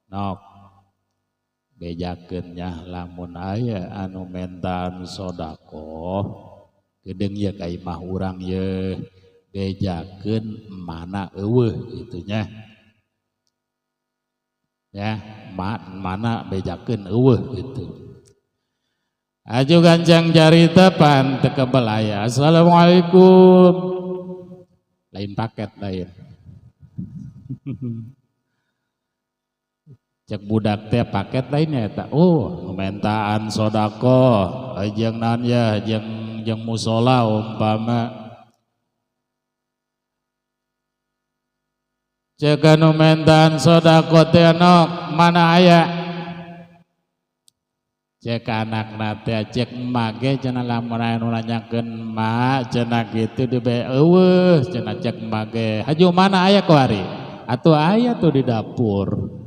Nok bejakeun nya lamun aya anu mentaan sodako gedeng ye ka imah urang ye bejakeun mana eueuh itunya ya mana bejakeun eueuh gitu. Aju gancang carita pan teu kebel aya. Assalamualaikum. Lain paket lain. Cek budak teh paket lainnya eta. Oh, mentaan sodako, jeung naon ya, jeung musola umpama. Cek anu mentaan sodako teh nok mana aya? Cek anakna teh cek emak ge cenah lamun aya nu nanyakeun emak cenah kitu dibe eueuh cenah cek emak ge. Haju mana aya kuari? Atuh aya tuh di dapur.